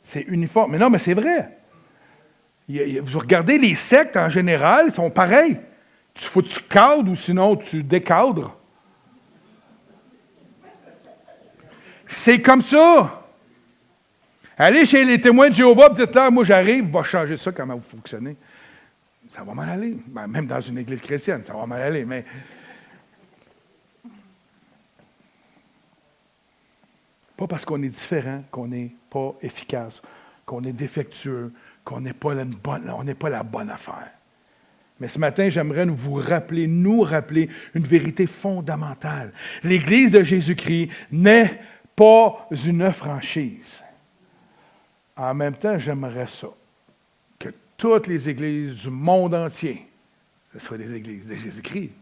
C'est uniforme. Mais non, mais c'est vrai. Vous regardez les sectes en général, ils sont pareils. Il faut que tu cadres ou sinon tu décadres. C'est comme ça. Allez chez les témoins de Jéhovah, et dites-leur, moi j'arrive, va changer ça, comment vous fonctionnez. Ça va mal aller. Ben, même dans une église chrétienne, ça va mal aller, mais... Pas parce qu'on est différent, qu'on n'est pas efficace, qu'on est défectueux, qu'on n'est pas la bonne affaire. Mais ce matin, j'aimerais nous rappeler une vérité fondamentale. L'Église de Jésus-Christ n'est pas une franchise. En même temps, j'aimerais ça, que toutes les églises du monde entier, ce soient des églises de Jésus-Christ.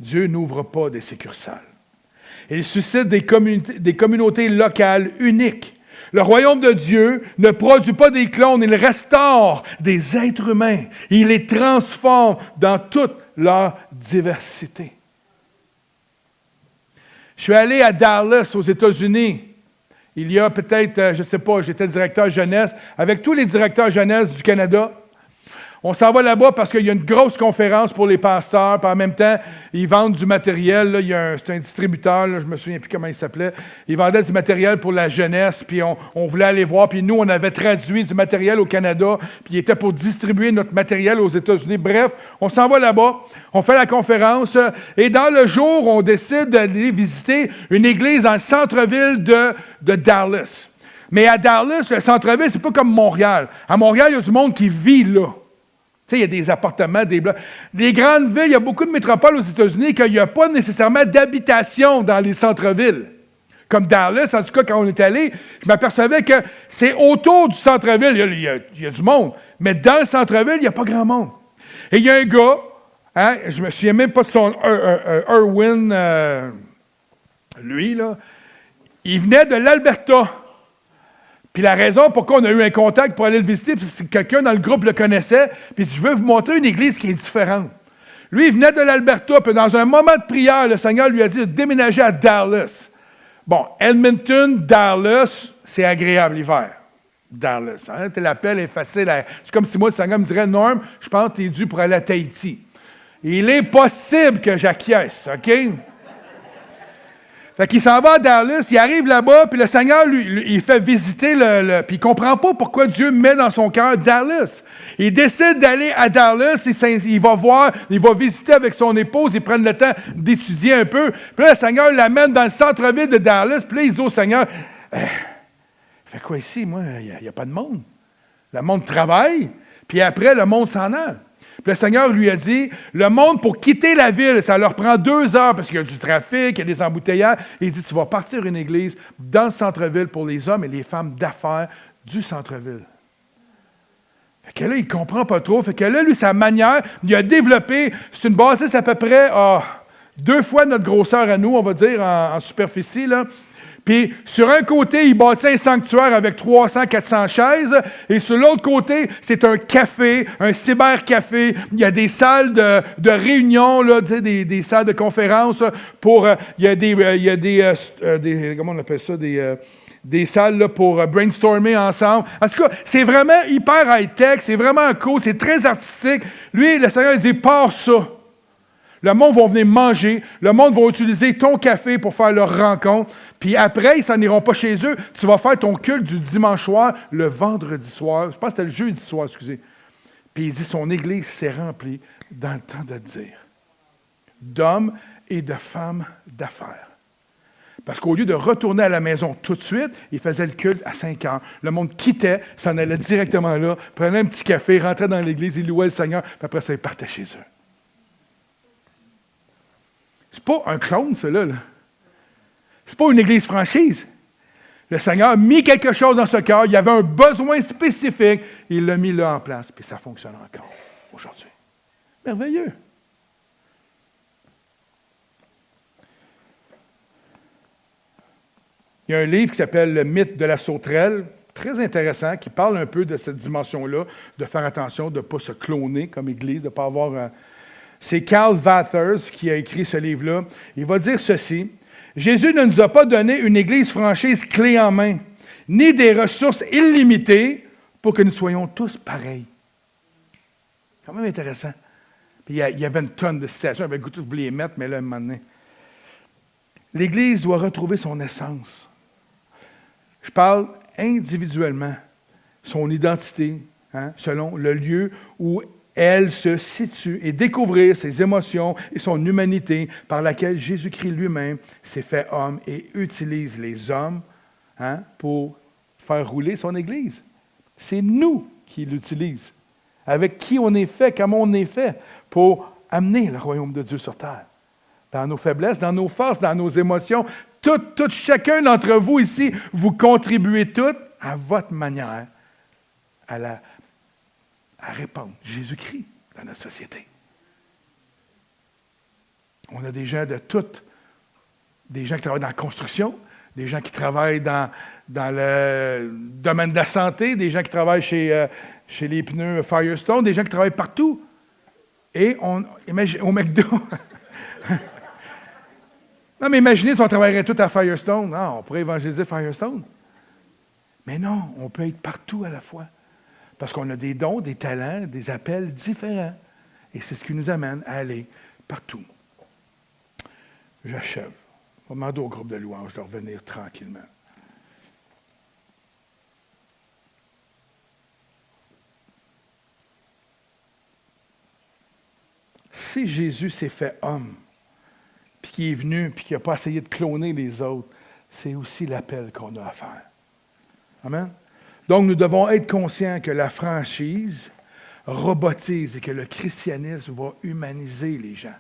Dieu n'ouvre pas des succursales. Il suscite des communautés locales uniques. Le royaume de Dieu ne produit pas des clones, il restaure des êtres humains. Il les transforme dans toute leur diversité. Je suis allé à Dallas, aux États-Unis. Il y a peut-être, je ne sais pas, j'étais directeur jeunesse, avec tous les directeurs jeunesse du Canada. On s'en va là-bas parce qu'il y a une grosse conférence pour les pasteurs, puis en même temps, ils vendent du matériel. Là, c'est un distributeur, là, je ne me souviens plus comment il s'appelait. Ils vendaient du matériel pour la jeunesse, puis on voulait aller voir. Puis nous, on avait traduit du matériel au Canada, puis il était pour distribuer notre matériel aux États-Unis. Bref, on s'en va là-bas, on fait la conférence, et dans le jour, on décide d'aller visiter une église dans le centre-ville de Dallas. Mais à Dallas, le centre-ville, c'est pas comme Montréal. À Montréal, il y a du monde qui vit là. Tu sais, il y a des appartements, des blocs. Les grandes villes, il y a beaucoup de métropoles aux États-Unis qu'il n'y a pas nécessairement d'habitation dans les centres-villes. Comme Dallas, en tout cas, quand on est allé, je m'apercevais que c'est autour du centre-ville, il y a du monde. Mais dans le centre-ville, il n'y a pas grand monde. Et il y a un gars, je ne me souviens même pas de son Erwin, lui, là, il venait de l'Alberta. Puis la raison pourquoi on a eu un contact pour aller le visiter, c'est que quelqu'un dans le groupe le connaissait, puis je veux vous montrer une église qui est différente. Lui, il venait de l'Alberta, puis dans un moment de prière, le Seigneur lui a dit de déménager à Dallas. Bon, Edmonton, Dallas, c'est agréable l'hiver. Dallas, hein? L'appel est facile. C'est comme si moi, le Seigneur me dirait, Norm, je pense que tu es dû pour aller à Tahiti. Il est possible que j'acquiesce, OK? Fait qu'il s'en va à Dallas, il arrive là-bas, puis le Seigneur, lui, il fait visiter puis il ne comprend pas pourquoi Dieu met dans son cœur Dallas. Il décide d'aller à Dallas, il va voir, il va visiter avec son épouse, ils prennent le temps d'étudier un peu. Puis là, le Seigneur l'amène dans le centre-ville de Dallas, puis là, il dit au Seigneur, fait quoi ici, moi, il n'y a pas de monde. Le monde travaille, puis après, le monde s'en a. Puis le Seigneur lui a dit, le monde, pour quitter la ville, ça leur prend 2 heures parce qu'il y a du trafic, il y a des embouteillages. Et il dit, tu vas partir une église dans le centre-ville pour les hommes et les femmes d'affaires du centre-ville. Fait que là, il ne comprend pas trop. Fait que là, lui, sa manière, il a développé, c'est une bâtisse à peu près 2 fois notre grosseur à nous, on va dire, en superficie, là. Puis, sur un côté, il bâtit un sanctuaire avec 300-400 chaises. Et sur l'autre côté, c'est un café, un cybercafé. Il y a des salles de réunion, là, tu sais, des salles de conférence pour... il y a des comment on appelle ça? Des salles là, pour brainstormer ensemble. En tout cas, c'est vraiment hyper high-tech, c'est vraiment cool, c'est très artistique. Lui, le Seigneur, il dit, pars ça. Le monde va venir manger, le monde va utiliser ton café pour faire leur rencontre, puis après, ils s'en iront pas chez eux. Tu vas faire ton culte du dimanche soir, le vendredi soir. Je pense que c'était le jeudi soir, excusez. Puis il dit, son église s'est remplie dans le temps de dire, d'hommes et de femmes d'affaires. Parce qu'au lieu de retourner à la maison tout de suite, il faisait le culte à 5 heures. Le monde quittait, s'en allait directement là, prenait un petit café, rentrait dans l'église, il louait le Seigneur, puis après ça, il partait chez eux. C'est pas un clone, cela, là. C'est pas une église franchise. Le Seigneur a mis quelque chose dans ce cœur, il y avait un besoin spécifique, il l'a mis là en place, puis ça fonctionne encore aujourd'hui. Merveilleux. Il y a un livre qui s'appelle « Le mythe de la sauterelle », très intéressant, qui parle un peu de cette dimension-là, de faire attention, de ne pas se cloner comme Église, de ne pas avoir... C'est Karl Vathers qui a écrit ce livre-là. Il va dire ceci, « Jésus ne nous a pas donné une Église franchise clé en main, ni des ressources illimitées pour que nous soyons tous pareils. » Quand même intéressant. Puis il y avait une tonne de citations, j'avais le goût de vous les mettre, mais là, un moment donné. L'Église doit retrouver son essence. Je parle individuellement, son identité, selon le lieu où elle se situe et découvrir ses émotions et son humanité par laquelle Jésus-Christ lui-même s'est fait homme et utilise les hommes pour faire rouler son Église. C'est nous qui l'utilisons, avec qui on est fait, comment on est fait, pour amener le royaume de Dieu sur terre. Dans nos faiblesses, dans nos forces, dans nos émotions, chacun d'entre vous ici, vous contribuez toutes à votre manière à répandre Jésus-Christ dans notre société. On a des gens de toutes, des gens qui travaillent dans la construction, des gens qui travaillent dans le domaine de la santé, des gens qui travaillent chez les pneus Firestone, des gens qui travaillent partout. Et au McDo... Non, mais imaginez si on travaillerait tous à Firestone. Non, on pourrait évangéliser Firestone. Mais non, on peut être partout à la fois. Parce qu'on a des dons, des talents, des appels différents. Et c'est ce qui nous amène à aller partout. J'achève. On va demander au groupe de louanges de revenir tranquillement. Si Jésus s'est fait homme, puis qui est venu, puis qui n'a pas essayé de cloner les autres, c'est aussi l'appel qu'on a à faire. Amen? Donc, nous devons être conscients que la franchise robotise et que le christianisme va humaniser les gens,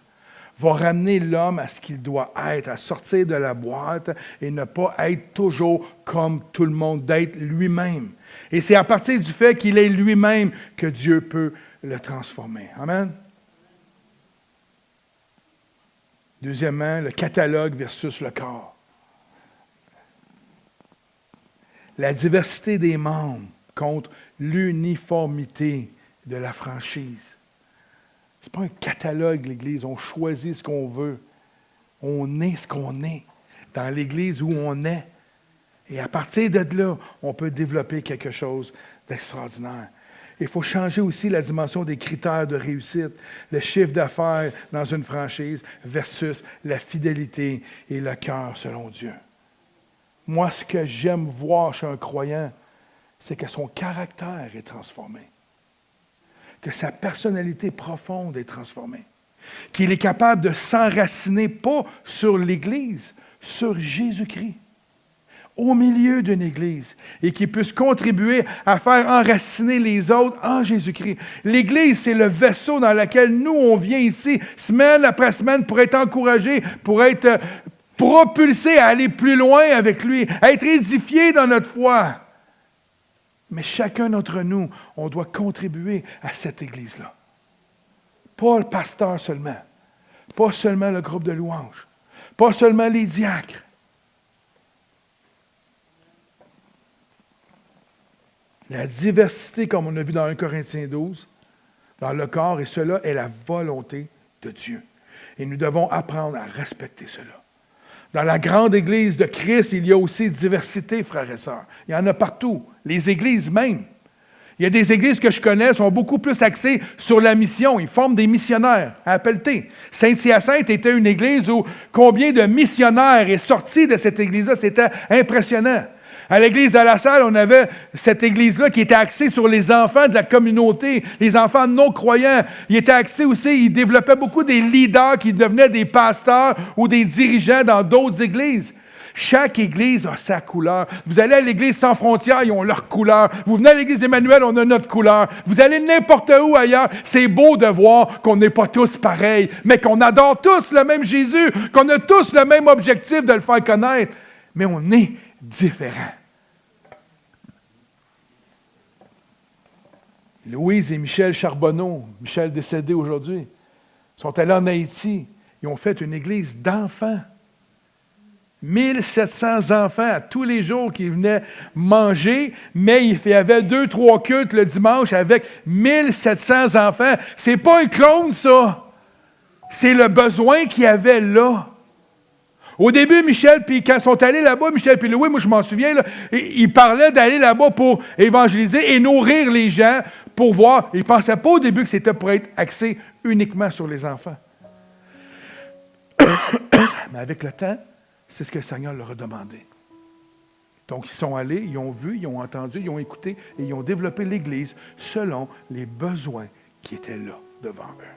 va ramener l'homme à ce qu'il doit être, à sortir de la boîte et ne pas être toujours comme tout le monde, d'être lui-même. Et c'est à partir du fait qu'il est lui-même que Dieu peut le transformer. Amen? Deuxièmement, le catalogue versus le corps. La diversité des membres contre l'uniformité de la franchise. Ce n'est pas un catalogue, l'Église. On choisit ce qu'on veut. On est ce qu'on est dans l'Église où on est. Et à partir de là, on peut développer quelque chose d'extraordinaire. Il faut changer aussi la dimension des critères de réussite, le chiffre d'affaires dans une franchise versus la fidélité et le cœur selon Dieu. Moi, ce que j'aime voir chez un croyant, c'est que son caractère est transformé, que sa personnalité profonde est transformée, qu'il est capable de s'enraciner pas sur l'Église, sur Jésus-Christ. au milieu d'une Église et qui puisse contribuer à faire enraciner les autres en Jésus-Christ. L'Église, c'est le vaisseau dans lequel nous, on vient ici, semaine après semaine, pour être encouragés, pour être propulsés à aller plus loin avec lui, à être édifiés dans notre foi. Mais chacun d'entre nous, on doit contribuer à cette Église-là. Pas le pasteur seulement, pas seulement le groupe de louanges, pas seulement les diacres. La diversité, comme on a vu dans 1 Corinthiens 12, dans le corps, et cela est la volonté de Dieu. Et nous devons apprendre à respecter cela. Dans la grande Église de Christ, il y a aussi diversité, frères et sœurs. Il y en a partout, les églises même. Il y a des églises que je connais qui sont beaucoup plus axées sur la mission. Ils forment des missionnaires à Appelleté. Saint-Hyacinthe était une église où combien de missionnaires est sorti de cette église-là, c'était impressionnant. À l'église de La Salle, on avait cette église-là qui était axée sur les enfants de la communauté, les enfants non-croyants. Il était axé aussi, il développait beaucoup des leaders qui devenaient des pasteurs ou des dirigeants dans d'autres églises. Chaque église a sa couleur. Vous allez à l'église Sans Frontières, ils ont leur couleur. Vous venez à l'église Emmanuel, on a notre couleur. Vous allez n'importe où ailleurs, c'est beau de voir qu'on n'est pas tous pareils, mais qu'on adore tous le même Jésus, qu'on a tous le même objectif de le faire connaître. Mais on est différents. Louise et Michel Charbonneau, Michel décédé aujourd'hui, sont allés en Haïti. Ils ont fait une église d'enfants. 1700 enfants à tous les jours qui venaient manger, mais il y avait 2-3 cultes le dimanche avec 1700 enfants. C'est pas un clone, ça. C'est le besoin qu'il y avait là. Au début, Michel, puis quand ils sont allés là-bas, Michel puis Louis, moi je m'en souviens, là, ils parlaient d'aller là-bas pour évangéliser et nourrir les gens pour voir. Ils ne pensaient pas au début que c'était pour être axé uniquement sur les enfants. Mais avec le temps, c'est ce que le Seigneur leur a demandé. Donc, ils sont allés, ils ont vu, ils ont entendu, ils ont écouté et ils ont développé l'Église selon les besoins qui étaient là devant eux.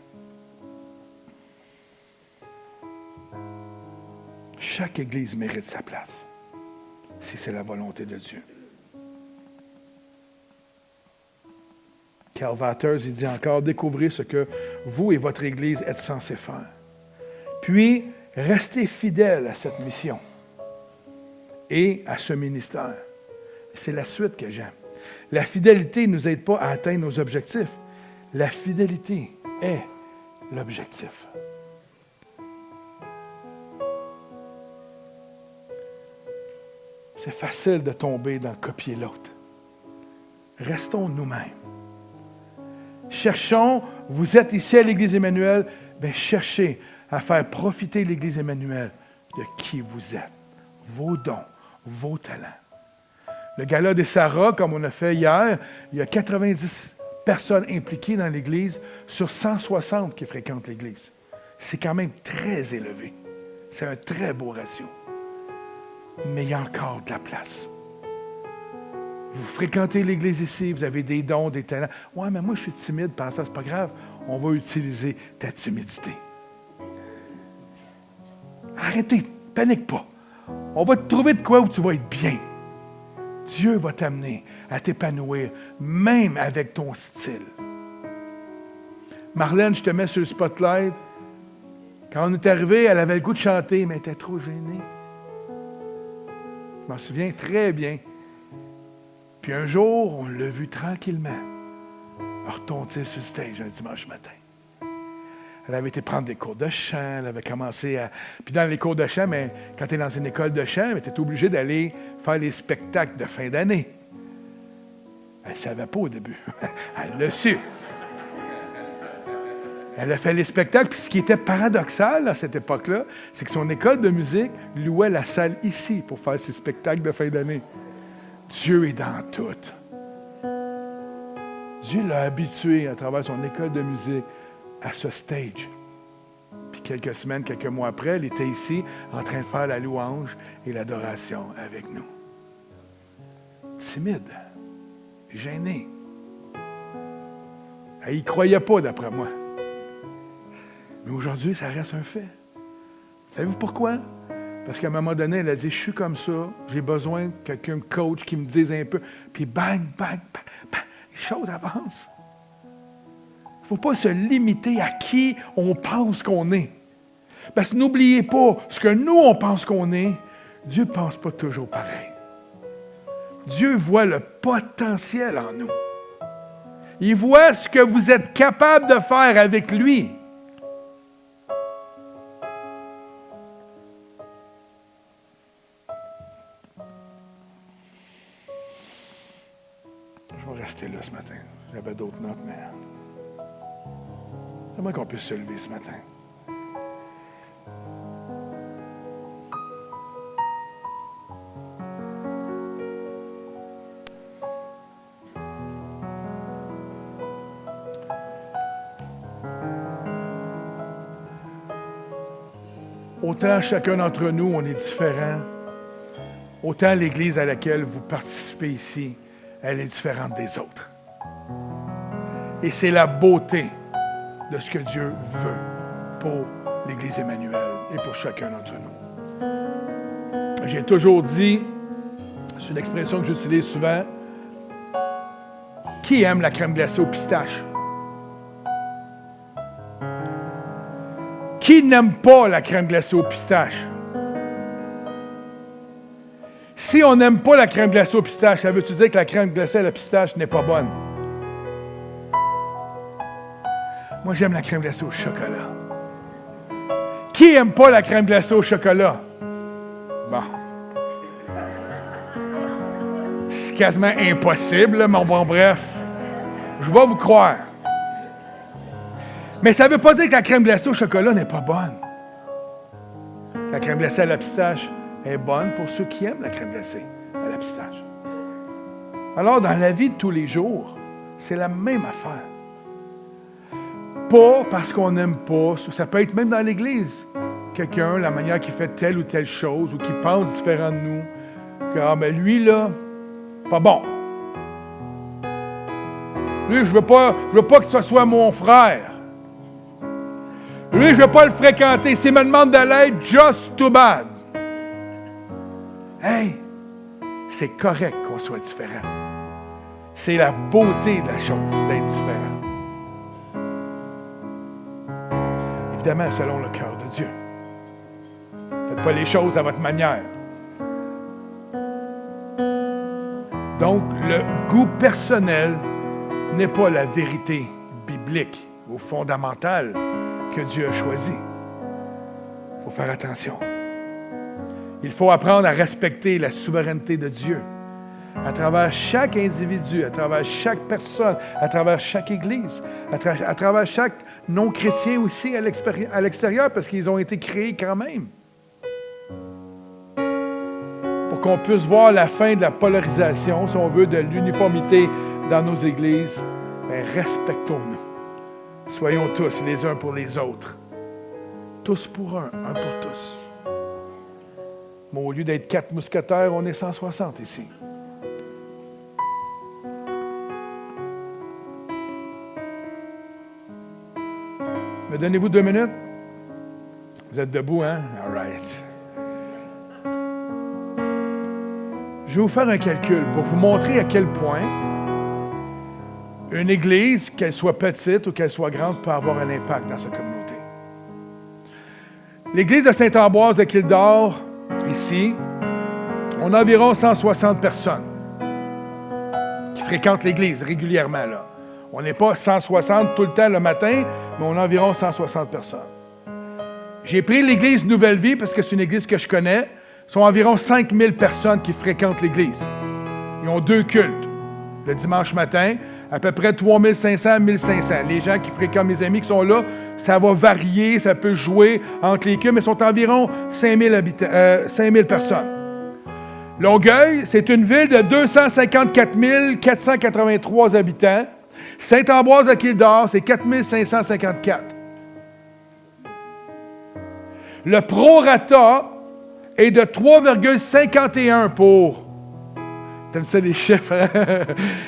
Chaque Église mérite sa place, si c'est la volonté de Dieu. Karl Vatters, il dit encore, découvrez ce que vous et votre Église êtes censés faire. Puis, restez fidèles à cette mission et à ce ministère. C'est la suite que j'aime. La fidélité ne nous aide pas à atteindre nos objectifs. La fidélité est l'objectif. C'est facile de tomber dans copier l'autre. Restons nous-mêmes. Cherchons, vous êtes ici à l'Église Emmanuel, bien cherchez à faire profiter l'Église Emmanuel de qui vous êtes, vos dons, vos talents. Le gala des Sarah, comme on a fait hier, il y a 90 personnes impliquées dans l'Église sur 160 qui fréquentent l'Église. C'est quand même très élevé. C'est un très beau ratio. Mais il y a encore de la place. Vous fréquentez l'Église ici, vous avez des dons, des talents. Ouais, mais moi je suis timide, pasteur, c'est pas grave. On va utiliser ta timidité. Arrêtez, panique pas. On va te trouver de quoi où tu vas être bien. Dieu va t'amener à t'épanouir, même avec ton style. Marlène, je te mets sur le spotlight. Quand on est arrivé, elle avait le goût de chanter, mais elle était trop gênée. Je m'en souviens très bien. Puis un jour, on l'a vu tranquillement retomber sur le stage un dimanche matin. Elle avait été prendre des cours de chant, elle avait commencé à... Puis dans les cours de chant, mais quand tu es dans une école de chant, tu es obligé d'aller faire les spectacles de fin d'année. Elle ne savait pas au début. Elle l'a su. Elle a fait les spectacles, puis ce qui était paradoxal à cette époque-là, c'est que son école de musique louait la salle ici pour faire ses spectacles de fin d'année. Dieu est dans tout. Dieu l'a habitué à travers son école de musique à ce stage. Puis quelques semaines, quelques mois après, elle était ici en train de faire la louange et l'adoration avec nous. Timide, gênée. Elle n'y croyait pas, d'après moi. Mais aujourd'hui, ça reste un fait. Savez-vous pourquoi? Parce qu'à un moment donné, elle a dit, je suis comme ça, j'ai besoin que quelqu'un me coach, qui me dise un peu. Puis bang, bang, bang, bang, les choses avancent. Il ne faut pas se limiter à qui on pense qu'on est. Parce que n'oubliez pas, ce que nous, on pense qu'on est, Dieu ne pense pas toujours pareil. Dieu voit le potentiel en nous. Il voit ce que vous êtes capable de faire avec lui. Je vais rester là ce matin. J'avais d'autres notes, mais j'aimerais qu'on puisse se lever ce matin. Autant chacun d'entre nous, on est différent, autant l'Église à laquelle vous participez ici, elle est différente des autres. Et c'est la beauté de ce que Dieu veut pour l'Église Emmanuel et pour chacun d'entre nous. J'ai toujours dit, c'est une expression que j'utilise souvent, qui aime la crème glacée au pistache? Qui n'aime pas la crème glacée au pistache? Si on n'aime pas la crème glacée au pistache, ça veut-tu dire que la crème glacée à la pistache n'est pas bonne? Moi, j'aime la crème glacée au chocolat. Qui n'aime pas la crème glacée au chocolat? Bon. C'est quasiment impossible, mais bon, bref. Je vais vous croire. Mais ça ne veut pas dire que la crème glacée au chocolat n'est pas bonne. La crème glacée à la pistache est bonne pour ceux qui aiment la crème glacée à la pistache. Alors, dans la vie de tous les jours, c'est la même affaire. Pas parce qu'on n'aime pas, ça peut être même dans l'Église. Quelqu'un, la manière qu'il fait telle ou telle chose, ou qui pense différent de nous, que lui, là, pas bon. Lui, je veux pas que ce soit mon frère. Lui, je ne veux pas le fréquenter. S'il me demande de l'aide, just too bad. Hey, c'est correct qu'on soit différent. C'est la beauté de la chose d'être différent. Évidemment, selon le cœur de Dieu. Faites pas les choses à votre manière. Donc, le goût personnel n'est pas la vérité biblique ou fondamentale que Dieu a choisi. Il faut faire attention. Il faut apprendre à respecter la souveraineté de Dieu à travers chaque individu, à travers chaque personne, à travers chaque Église, à travers chaque non-chrétien aussi à l'extérieur, parce qu'ils ont été créés quand même. Pour qu'on puisse voir la fin de la polarisation, si on veut, de l'uniformité dans nos églises, bien, respectons-nous. Soyons tous les uns pour les autres. Tous pour un pour tous. Mais au lieu d'être 4 mousquetaires, on est 160 ici. Me donnez-vous 2 minutes? Vous êtes debout, hein? All right. Je vais vous faire un calcul pour vous montrer à quel point une église, qu'elle soit petite ou qu'elle soit grande, peut avoir un impact dans sa communauté. L'église de Sainte-Ambroise de Kildare, ici, on a environ 160 personnes qui fréquentent l'église régulièrement, là. On n'est pas 160 tout le temps le matin, mais on a environ 160 personnes. J'ai pris l'église Nouvelle Vie parce que c'est une église que je connais. Il y a environ 5000 personnes qui fréquentent l'église. Ils ont 2 cultes. Le dimanche matin, à peu près 3500 à 1500. Les gens qui fréquentent, mes amis qui sont là, ça va varier, ça peut jouer entre les cultes, mais sont environ 5000 personnes. Longueuil, c'est une ville de 254 483 habitants. Sainte-Ambroise de Kildare, c'est 4554. Le prorata est de 3,51 pour... T'aimes ça les chiffres?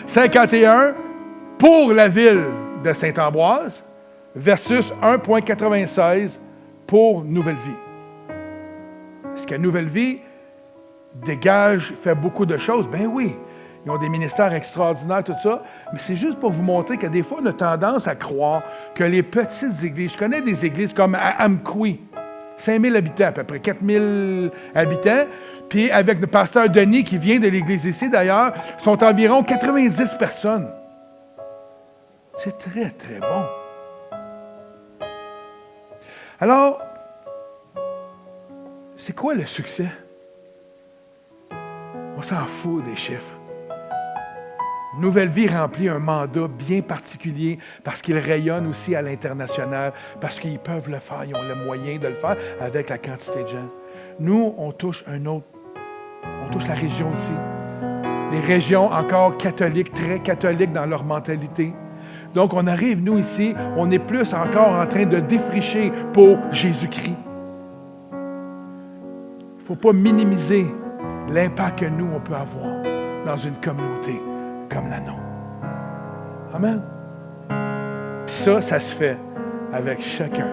51 pour la ville de Sainte-Ambroise versus 1,96 pour Nouvelle Vie. Ce que Nouvelle Vie dégage, fait beaucoup de choses. Ben oui, ils ont des ministères extraordinaires, tout ça, mais c'est juste pour vous montrer que des fois, on a tendance à croire que les petites églises, je connais des églises comme à Amqui, 5 000 habitants, à peu près 4 000 habitants, puis avec le pasteur Denis, qui vient de l'église ici d'ailleurs, sont environ 90 personnes. C'est très, très bon. Alors, c'est quoi le succès? On s'en fout des chiffres. Nouvelle Vie remplit un mandat bien particulier parce qu'ils rayonnent aussi à l'international, parce qu'ils peuvent le faire, ils ont le moyen de le faire avec la quantité de gens. Nous, on touche on touche la région ici. Les régions encore catholiques, très catholiques dans leur mentalité. Donc, on arrive, nous, ici, on est plus encore en train de défricher pour Jésus-Christ. Il ne faut pas minimiser l'impact que nous, on peut avoir dans une communauté comme la nôtre. Amen. Puis ça se fait avec chacun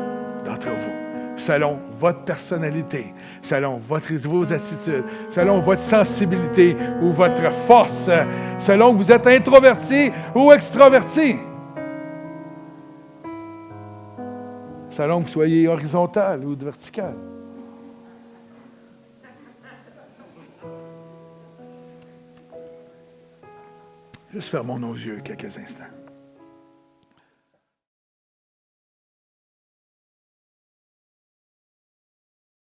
d'entre vous, selon votre personnalité, selon vos attitudes, selon votre sensibilité ou votre force, selon que vous êtes introverti ou extraverti, selon que vous soyez horizontal ou vertical. Juste fermons nos yeux quelques instants.